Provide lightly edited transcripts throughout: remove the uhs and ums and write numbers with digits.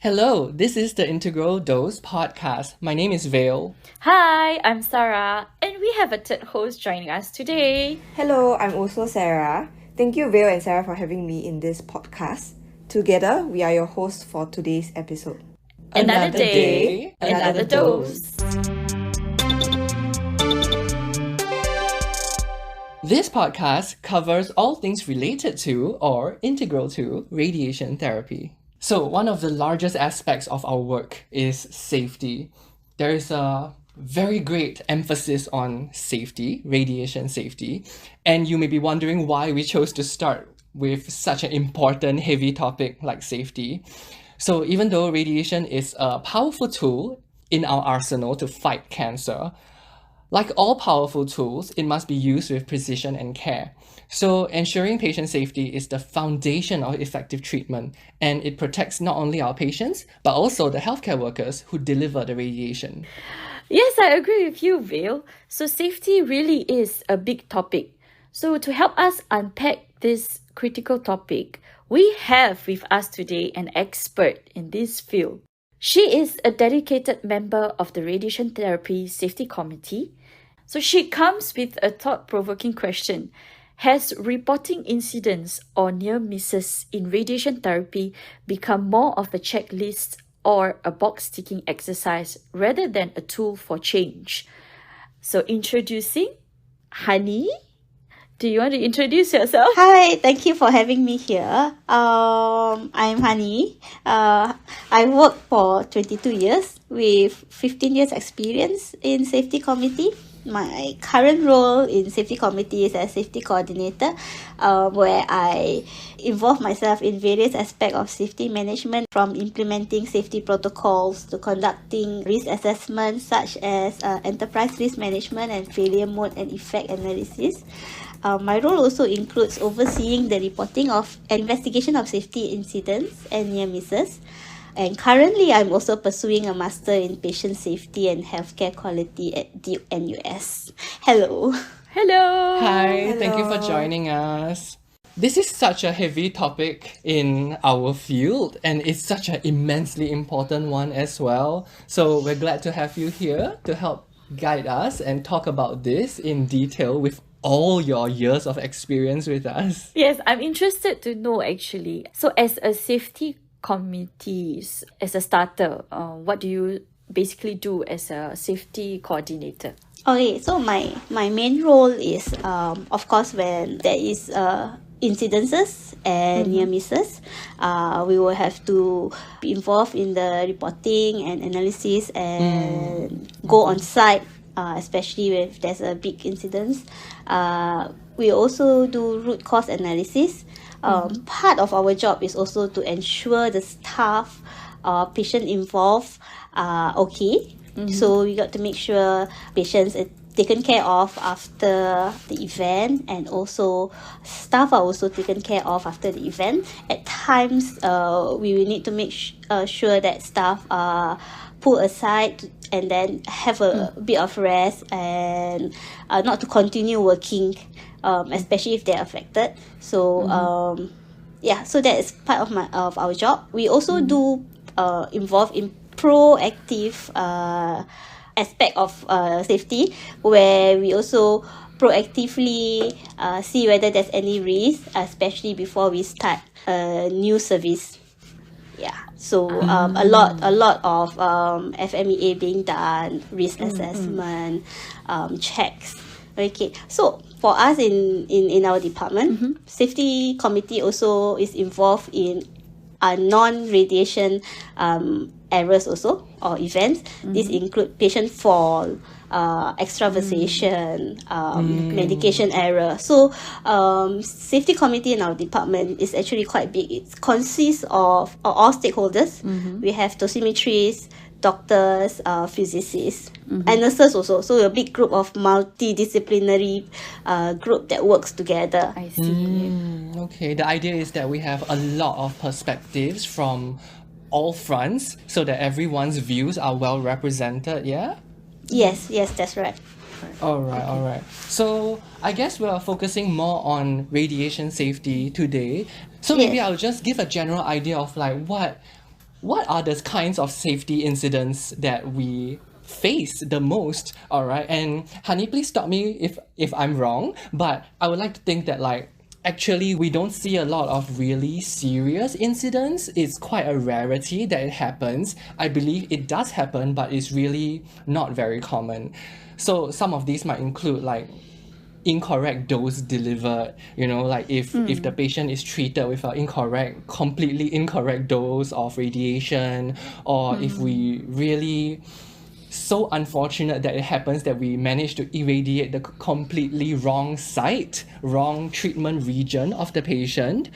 Hello, this is the Integral Dose podcast. My name is Vale. Hi, I'm Sarah, and we have a third host joining us today. Hello, I'm also Sarah. Thank you, Vale and Sarah, for having me in this podcast. Together, we are your hosts for today's episode. Another day, another dose. This podcast covers all things related to or integral to radiation therapy. So, one of the largest aspects of our work is safety. There is a very great emphasis on safety, radiation safety, and you may be wondering why we chose to start with such an important, heavy topic like safety. So, even though radiation is a powerful tool in our arsenal to fight cancer, like all powerful tools, it must be used with precision and care. So, ensuring patient safety is the foundation of effective treatment, and it protects not only our patients, but also the healthcare workers who deliver the radiation. Yes, I agree with you, Vale. So, safety really is a big topic. So, to help us unpack this critical topic, we have with us today an expert in this field. She is a dedicated member of the Radiation Therapy Safety Committee. So, she comes with a thought-provoking question. Has reporting incidents or near misses in radiation therapy become more of a checklist or a box-ticking exercise rather than a tool for change? So introducing Hani. Do you want to introduce yourself? Hi, thank you for having me here. I'm Hani. I worked for 22 years with 15 years experience in safety committee. My current role in safety committee is as safety coordinator, where I involve myself in various aspects of safety management, from implementing safety protocols to conducting risk assessments such as enterprise risk management and failure mode and effect analysis. My role also includes overseeing the reporting of and investigation of safety incidents and near misses. And currently, I'm also pursuing a master in patient safety and healthcare quality at Duke NUS. Hello. Hello. Hi, thank you for joining us. This is such a heavy topic in our field, and it's such an immensely important one as well. So, we're glad to have you here to help guide us and talk about this in detail with all your years of experience with us. Yes, I'm interested to know actually. So as a safety committees, as a starter, what do you basically do as a safety coordinator? Okay, so my main role is, of course, when there is incidences and near misses, we will have to be involved in the reporting and analysis and go on site, especially if there's a big incident. We also do root cause analysis. Part of our job is also to ensure the staff patient involved are okay. So we got to make sure patients are taken care of after the event, and also staff are also taken care of after the event. At times, we will need to make sure that staff are put aside and then have a bit of rest and not to continue working, especially if they're affected. So so that is part of our job. We also do involve in proactive aspect of safety, where we also proactively see whether there's any risk, especially before we start a new service. Yeah, so a lot of FMEA being done, risk assessment, checks. Okay, so for us in our department, safety committee also is involved in non-radiation errors also, or events. These include patient fall, extravasation, medication error. So safety committee in our department is actually quite big. It consists of all stakeholders. We have dosimetrists, doctors, physicists, and nurses also. So a big group of multidisciplinary group that works together. I see. Okay, the idea is that we have a lot of perspectives from all fronts so that everyone's views are well represented, yeah? Yes, that's right. All right. So I guess we are focusing more on radiation safety today. So maybe Yes. I'll just give a general idea of like what what are the kinds of safety incidents that we face the most? All right, and Hani, please stop me if I'm wrong, but I would like to think that like actually we don't see a lot of really serious incidents. It's quite a rarity that it happens. I believe it does happen, but it's really not very common. So some of these might include like incorrect dose delivered, you know, like if the patient is treated with an completely incorrect dose of radiation, or if we really so unfortunate that it happens that we manage to irradiate the completely wrong site, wrong treatment region of the patient,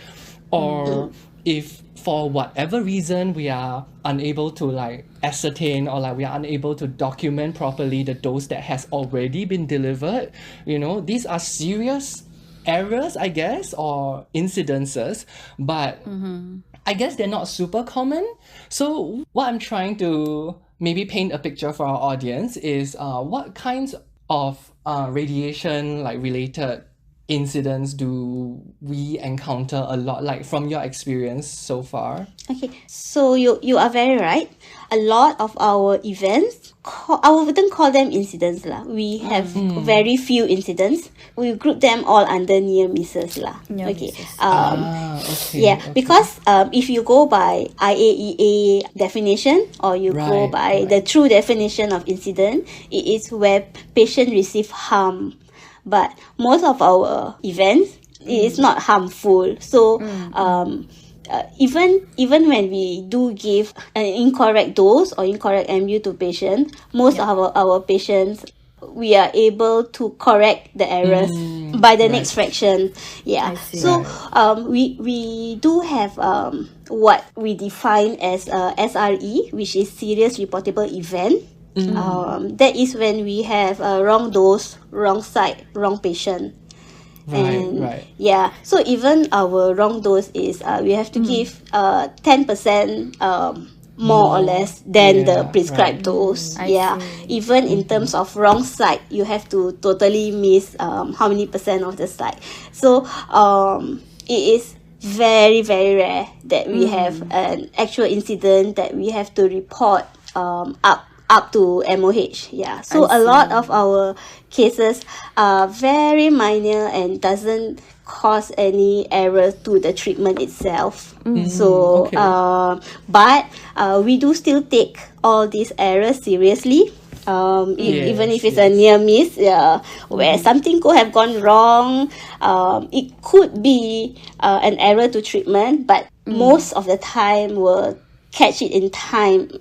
or if for whatever reason we are unable to like ascertain, or like we are unable to document properly the dose that has already been delivered, you know, these are serious errors, I guess, or incidences, but I guess they're not super common. So what I'm trying to maybe paint a picture for our audience is what kinds of radiation like related incidents do we encounter a lot, like from your experience so far? Okay, so you are very right. A lot of our events, I wouldn't call them incidents lah. We have very few incidents. We group them all under near misses lah. Near Okay. misses. Okay. Yeah, Okay. because if you go by IAEA definition, or you go Right, by the true definition of incident, it is where patient receive harm. But most of our events, it is not harmful. So even when we do give an incorrect dose or incorrect MU to patient, most of our patients, we are able to correct the errors by the next fraction. Yeah. I see. So we do have what we define as SRE, which is serious reportable event. That is when we have a wrong dose, wrong site, wrong patient. Right. Yeah, so even our wrong dose is we have to give 10% more or less than the prescribed dose. I Yeah, see. even in terms of wrong site, you have to totally miss how many percent of the site. So it is very, very rare that we have an actual incident that we have to report up to MOH. Yeah. So I a lot see. of our cases are very minor and doesn't cause any error to the treatment itself. So, okay. but we do still take all these errors seriously. Even if it's a near miss, where something could have gone wrong, it could be an error to treatment, but most of the time we'll catch it in time,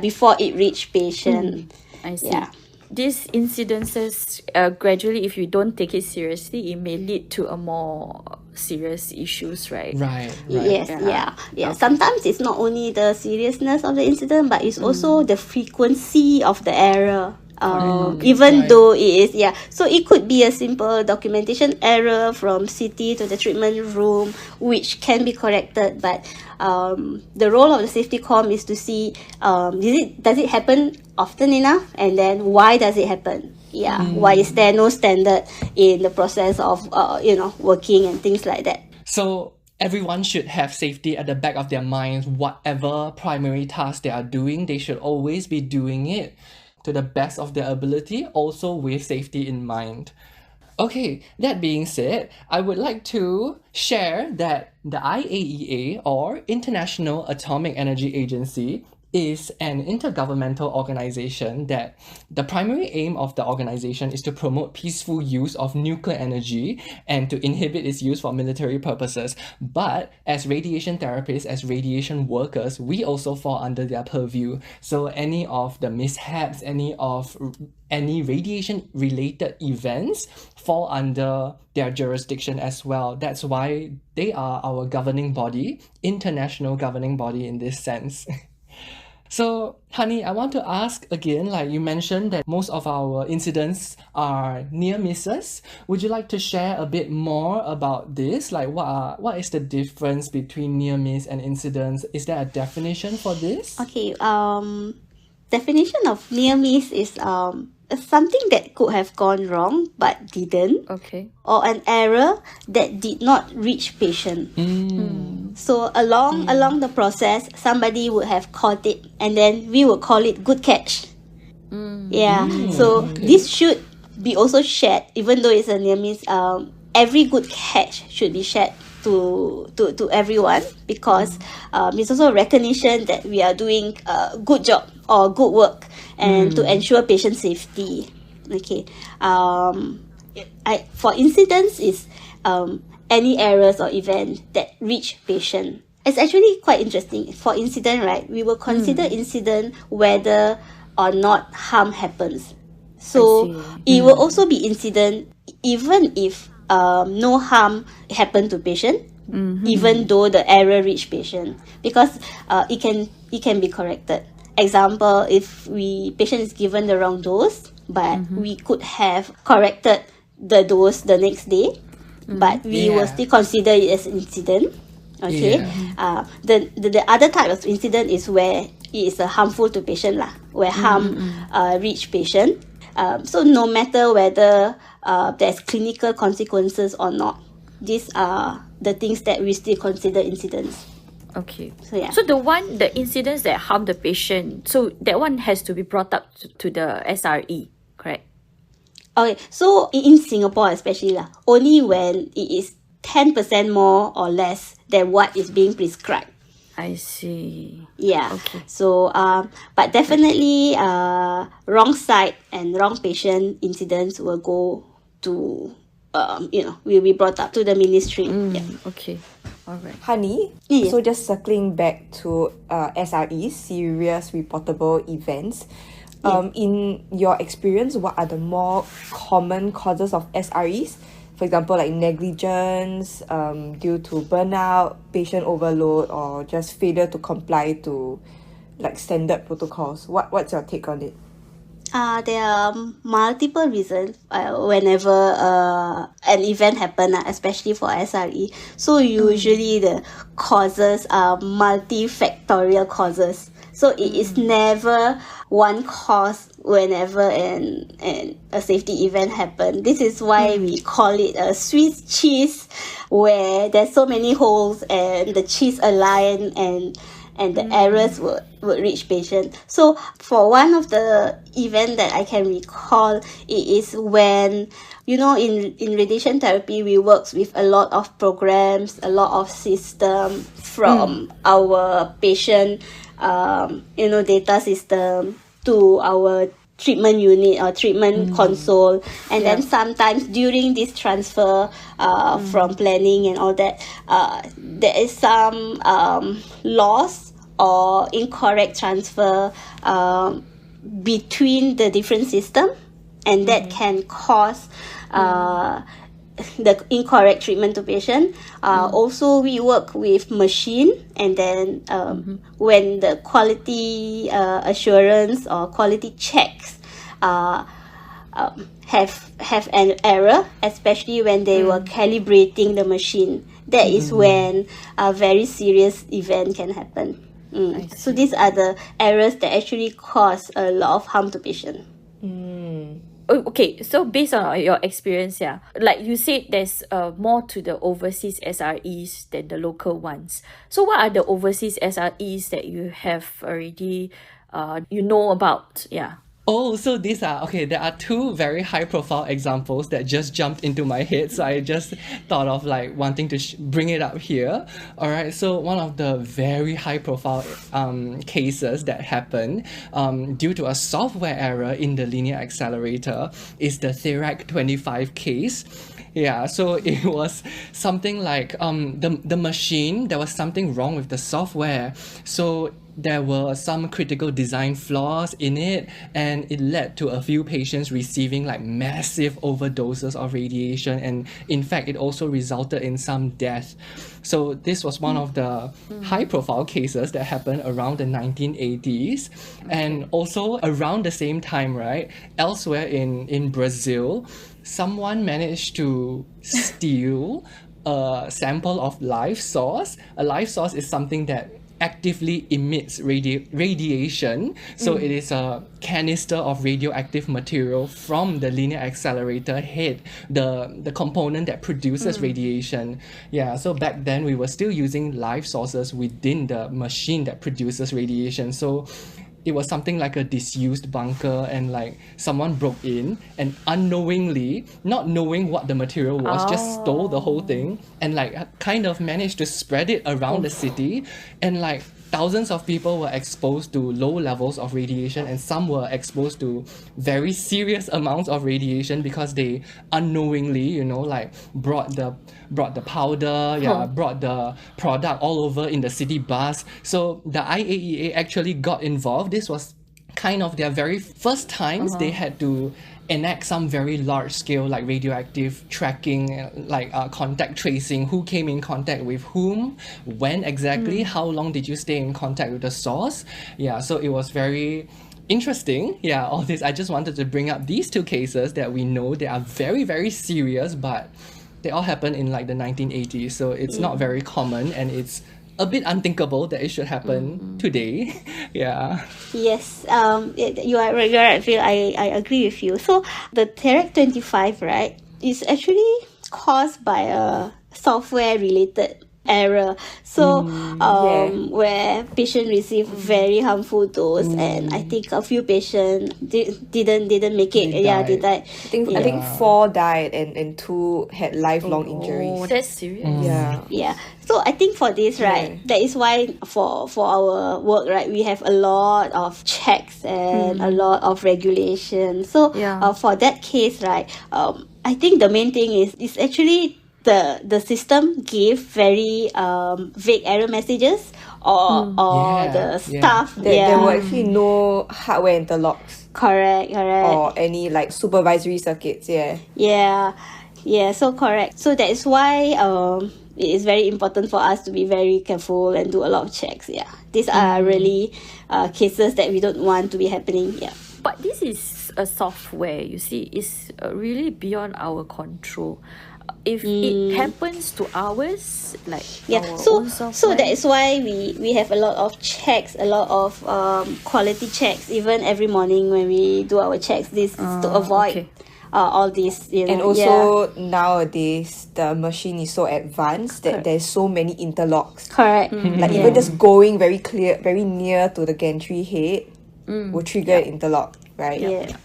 before it reach patient. I see. Yeah. These incidences, gradually, if you don't take it seriously, it may lead to a more serious issues, right? Right. Yes, Yeah. yeah. Sometimes it's not only the seriousness of the incident, but it's also the frequency of the error. Even Right. though it is, so it could be a simple documentation error from CT to the treatment room, which can be corrected. But the role of the safety comm is to see does it happen often enough, and then why does it happen? Yeah, why is there no standard in the process of working and things like that? So everyone should have safety at the back of their minds. Whatever primary task they are doing, they should always be doing it to the best of their ability, also with safety in mind. Okay, that being said, I would like to share that the IAEA, or International Atomic Energy Agency, is an intergovernmental organization that the primary aim of the organization is to promote peaceful use of nuclear energy and to inhibit its use for military purposes. But as radiation therapists, as radiation workers, we also fall under their purview. So any of the mishaps, any radiation related events fall under their jurisdiction as well. That's why they are our governing body, international governing body in this sense. So, Hani, I want to ask again, like you mentioned that most of our incidents are near misses. Would you like to share a bit more about this? Like what is the difference between near miss and incidents? Is there a definition for this? Okay, definition of near miss is something that could have gone wrong but didn't, Okay. or an error that did not reach patient. So along the process, somebody would have caught it, and then we would call it good catch. Yeah. So this should be also shared, even though it's a near miss. Every good catch should be shared to everyone, because it's also a recognition that we are doing a good job or good work, and to ensure patient safety. Okay. For incidents is any errors or event that reach patient. It's actually quite interesting. For incident, right, we will consider incident whether or not harm happens. So it will also be incident even if no harm happened to patient, even though the error reached patient, because it can be corrected. Example, if patient is given the wrong dose, but we could have corrected the dose the next day, but we will still consider it as incident. Okay. The other type of incident is where it is harmful to patient lah, where harm reach patient. So no matter whether there's clinical consequences or not, these are the things that we still consider incidents. Okay. So yeah. So the incidents that harm the patient, so that one has to be brought up to the SRE, correct? Okay, so in Singapore especially lah, only when it is 10% more or less than what is being prescribed. I see. Yeah. Okay. So but definitely wrong site and wrong patient incidents will go to will be brought up to the ministry. Yeah. Okay. All right. Hani, Yeah. so just circling back to SREs, serious reportable events. In your experience, what are the more common causes of SREs? For example, like negligence, due to burnout, patient overload, or just failure to comply to like standard protocols. What's your take on it? There are multiple reasons whenever an event happen, especially for SRE. So usually the causes are multifactorial causes. So it is never one cause whenever a safety event happen. This is why we call it a Swiss cheese, where there's so many holes and the cheese align and the errors would reach patient. So for one of the event that I can recall, it is when, in radiation therapy, we work with a lot of programs, a lot of system from our patient, data system to our treatment unit or treatment console, and then sometimes during this transfer from planning and all that, there is some loss or incorrect transfer between the different system, and that can cause the incorrect treatment to patient. Also, we work with machine, and then when the quality assurance or quality checks have an error, especially when they were calibrating the machine, that is when a very serious event can happen. So these are the errors that actually cause a lot of harm to patient. Okay, so based on your experience, like you said, there's more to the overseas SREs than the local ones. So what are the overseas SREs that you have already about? Yeah. Oh, so there are two very high profile examples that just jumped into my head. So I just thought of like wanting to bring it up here. All right. So one of the very high profile cases that happened due to a software error in the linear accelerator is the Therac 25 case. Yeah, so it was something like the machine, there was something wrong with the software. So there were some critical design flaws in it, and it led to a few patients receiving like massive overdoses of radiation, and in fact it also resulted in some death. So this was one of the high profile cases that happened around the 1980s. And also around the same time, right, elsewhere in Brazil, someone managed to steal a sample of live source. A live source is something that actively emits radiation. So it is a canister of radioactive material from the linear accelerator head, the component that produces radiation. Yeah, so back then we were still using live sources within the machine that produces radiation. So it was something like a disused bunker, and like someone broke in and unknowingly, not knowing what the material was, just stole the whole thing and like kind of managed to spread it around the city. And like thousands of people were exposed to low levels of radiation, and some were exposed to very serious amounts of radiation because they unknowingly, you know, like brought the powder, brought the product all over in the city bus. So the IAEA actually got involved. This was kind of their very first times they had to enact some very large scale like radioactive tracking, like contact tracing, who came in contact with whom, when exactly, how long did you stay in contact with the source. Yeah, so it was very interesting. Yeah, all this, I just wanted to bring up these two cases that we know they are very, very serious, but they all happened in like the 1980s, so it's not very common, and it's a bit unthinkable that it should happen today. Yeah. Yes, you are right, Phil. I agree with you. So the Terec 25, right, is actually caused by a software related error. So where patient received very harmful dose, and I think a few patients didn't make it. They Yeah, they died. died. I think 4 died and 2 had lifelong injuries. Oh, that's serious. Yeah. Yeah. So I think for this, right, that is why for our work, right, we have a lot of checks and a lot of regulation. So for that case, right, I think the main thing is actually the system gave very vague error messages or the stuff. There were actually no hardware interlocks Correct. or any like supervisory circuits. Yeah, so correct. So that is why it is very important for us to be very careful and do a lot of checks. Yeah, these are really cases that we don't want to be happening. Yeah. But this is a software, you see, it's really beyond our control. If it happens to ours, like our own software, so that is why we have a lot of checks, a lot of quality checks, even every morning when we do our checks. This is to avoid all these, you know. And also nowadays the machine is so advanced that there's so many interlocks. Correct. Like even just going very near to the gantry head will trigger an interlock, right? Yeah.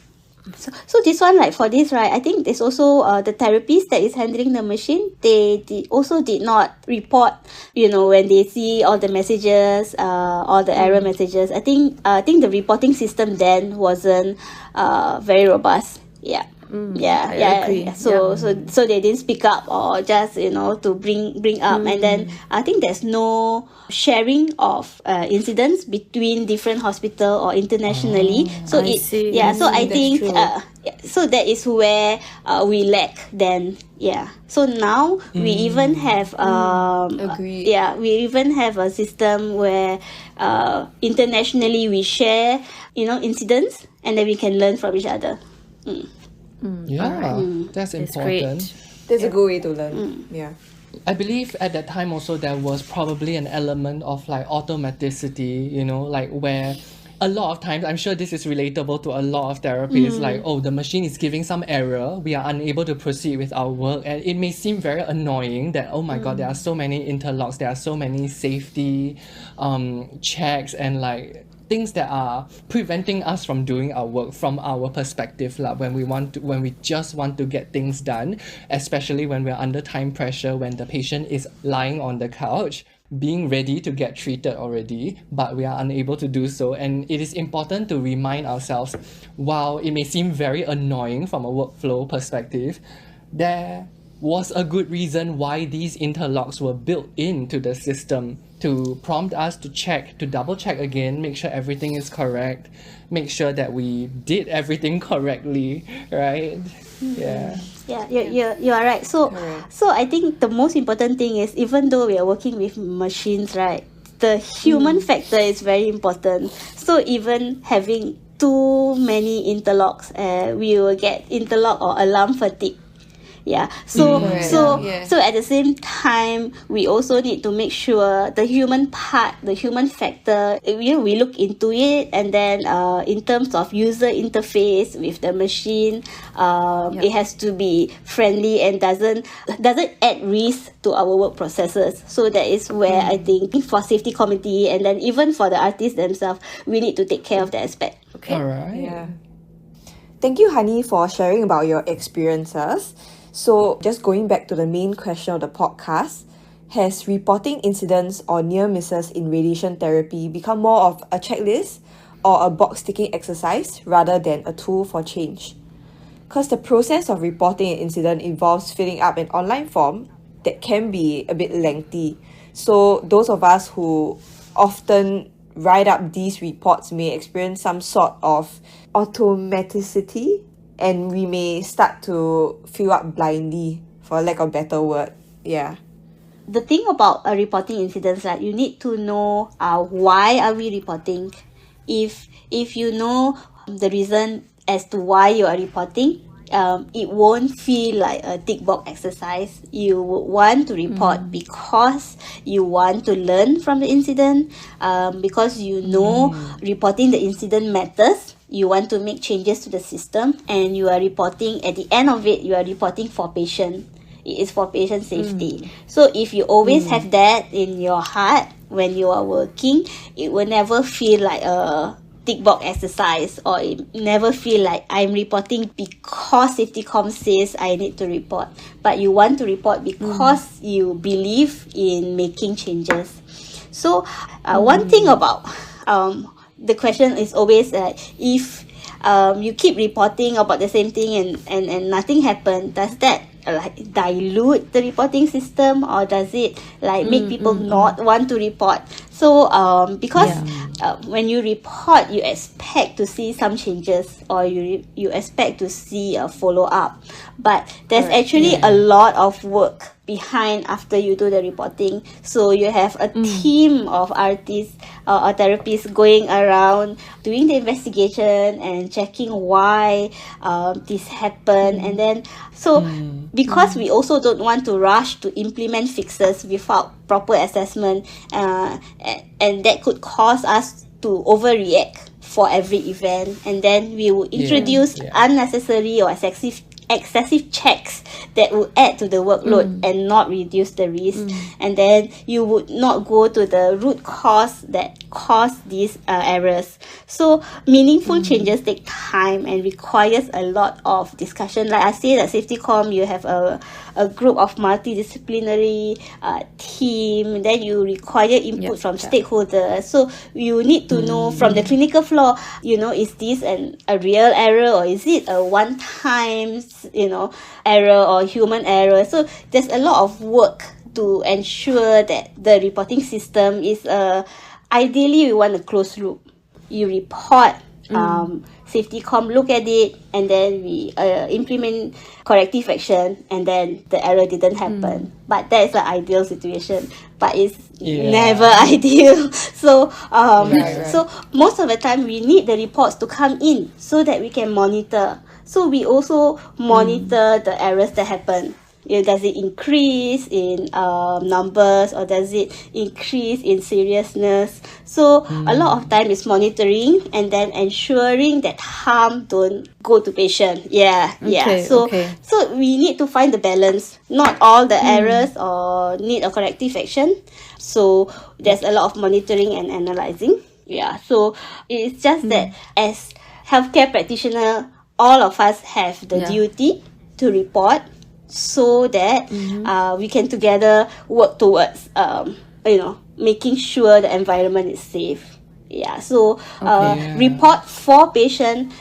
So this one, like for this, right, I think there's also the therapist that is handling the machine. They also did not report, you know, when they see all the messages, all the error messages. I think the reporting system then wasn't very robust. Yeah. I agree. So they didn't speak up or just, you know, to bring up, and then I think there's no sharing of incidents between different hospital or internationally. So I see. So I That's think true. so that is where we lack then. Yeah. So now we even have Agreed. we even have a system where internationally we share, you know, incidents, and then we can learn from each other. That's It's important. great. That's a good way to learn. Yeah. I believe at that time also there was probably an element of like automaticity, you know, like where a lot of times, I'm sure this is relatable to a lot of therapists, like, oh, the machine is giving some error, we are unable to proceed with our work, and it may seem very annoying that, oh my god, there are so many interlocks, there are so many safety checks and like things that are preventing us from doing our work from our perspective, like when we just want to get things done, especially when we're under time pressure, when the patient is lying on the couch being ready to get treated already, but we are unable to do so. And it is important to remind ourselves, while it may seem very annoying from a workflow perspective, there was a good reason why these interlocks were built into the system, to prompt us to check, to double check again, make sure everything is correct, make sure that we did everything correctly, right? Yeah. Yeah, you are right. So I think the most important thing is, even though we are working with machines, right, the human factor is very important. So even having too many interlocks, we will get interlock or alarm fatigue. Yeah. So Correct. so Yeah. so at the same time, we also need to make sure the human part, the human factor, we look into it, and then in terms of user interface with the machine, it has to be friendly and doesn't add risk to our work processes. So that is where I think for safety committee, and then even for the artists themselves, we need to take care of that aspect. Okay. All right. Yeah. Thank you, Hani, for sharing about your experiences. So, just going back to the main question of the podcast, has reporting incidents or near misses in radiation therapy become more of a checklist or a box ticking exercise rather than a tool for change? Because the process of reporting an incident involves filling up an online form that can be a bit lengthy. So, those of us who often write up these reports may experience some sort of automaticity, and we may start to fill up blindly, for lack of better word. Yeah. The thing about a reporting incidents, like, you need to know why are we reporting. If you know the reason as to why you are reporting, it won't feel like a tick box exercise. You would want to report because you want to learn from the incident, because you know reporting the incident matters. You want to make changes to the system, and you are reporting, at the end of it, you are reporting for patient. It is for patient safety. So if you always have that in your heart when you are working, it will never feel like a tick box exercise, or it never feel like I'm reporting because safety com says I need to report. But you want to report because you believe in making changes. So one thing about the question is always if you keep reporting about the same thing and nothing happened, does that like dilute the reporting system, or does it like make people not want to report? So because when you report, you expect to see some changes, or you expect to see a follow-up, but there's actually a lot of work behind after you do the reporting. So you have a team of artists or therapists going around doing the investigation and checking why this happened, and then because we also don't want to rush to implement fixes without proper assessment, and that could cause us to overreact for every event, and then we will introduce unnecessary or excessive checks that will add to the workload and not reduce the risk. And then you would not go to the root cause that caused these errors. So meaningful changes take time and requires a lot of discussion. Like I say, that safety com, you have a group of multidisciplinary team, then you require input from stakeholders. So you need to know from the clinical floor, is this a real error, or is it a one-time error or human error? So there's a lot of work to ensure that the reporting system is ideally we want a closed loop. You report, safety com look at it, and then we implement corrective action, and then the error didn't happen. But that is an ideal situation, but it's never ideal. So so most of the time we need the reports to come in so that we can monitor. So we also monitor the errors that happen. Does it increase in numbers, or does it increase in seriousness? So a lot of time is monitoring and then ensuring that harm don't go to patient. So we need to find the balance. Not all the errors or need a corrective action. So there's a lot of monitoring and analyzing. So it's just that as healthcare practitioner, all of us have the duty to report, so that we can together work towards making sure the environment is safe. So report for patient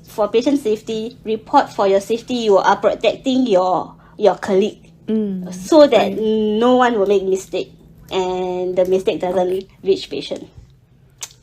for patient safety. Report for your safety. You are protecting your colleague, so that no one will make mistake, and the mistake doesn't reach patient.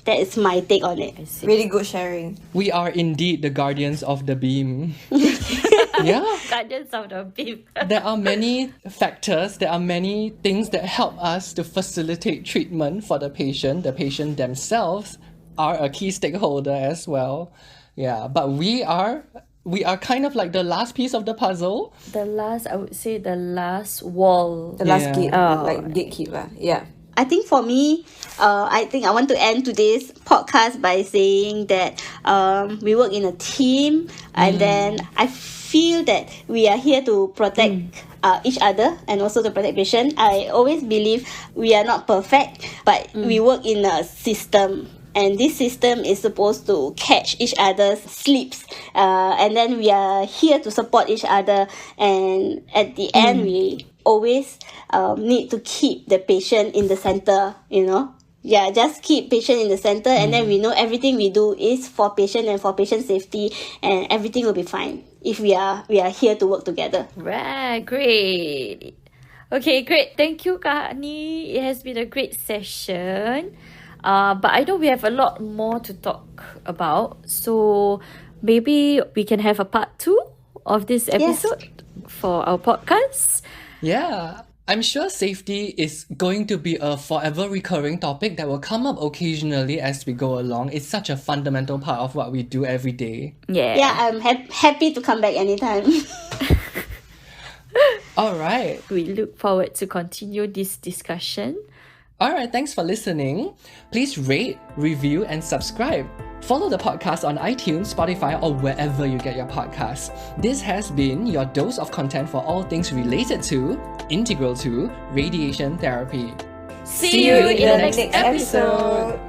That is my take on it. Really good sharing. We are indeed the guardians of the beam. Guardians of the beam. There are many factors, there are many things that help us to facilitate treatment for the patient. The patient themselves are a key stakeholder as well. But we are we are kind of like the last piece of the puzzle. I would say the last wall. The last Yeah. gate, Oh. like gatekeeper. Yeah. I think for me, I think I want to end today's podcast by saying that we work in a team, and then I feel that we are here to protect each other and also to protect patient. I always believe we are not perfect, but we work in a system. And this system is supposed to catch each other's sleeps. And then we are here to support each other. And at the end, we always need to keep the patient in the center, you know. Yeah, just keep patient in the center, and then we know everything we do is for patient and for patient safety, and everything will be fine if we are here to work together. Right, great. Okay, great. Thank you, Kak Hani. It has been a great session. But I know we have a lot more to talk about. So maybe we can have a part 2 of this episode for our podcast. Yeah, I'm sure safety is going to be a forever recurring topic that will come up occasionally as we go along. It's such a fundamental part of what we do every day. Yeah. Yeah, I'm happy to come back anytime. All right. We look forward to continue this discussion. All right, thanks for listening. Please rate, review, and subscribe. Follow the podcast on iTunes, Spotify, or wherever you get your podcasts. This has been your dose of content for all things related to, integral to, radiation therapy. See you in the next episode.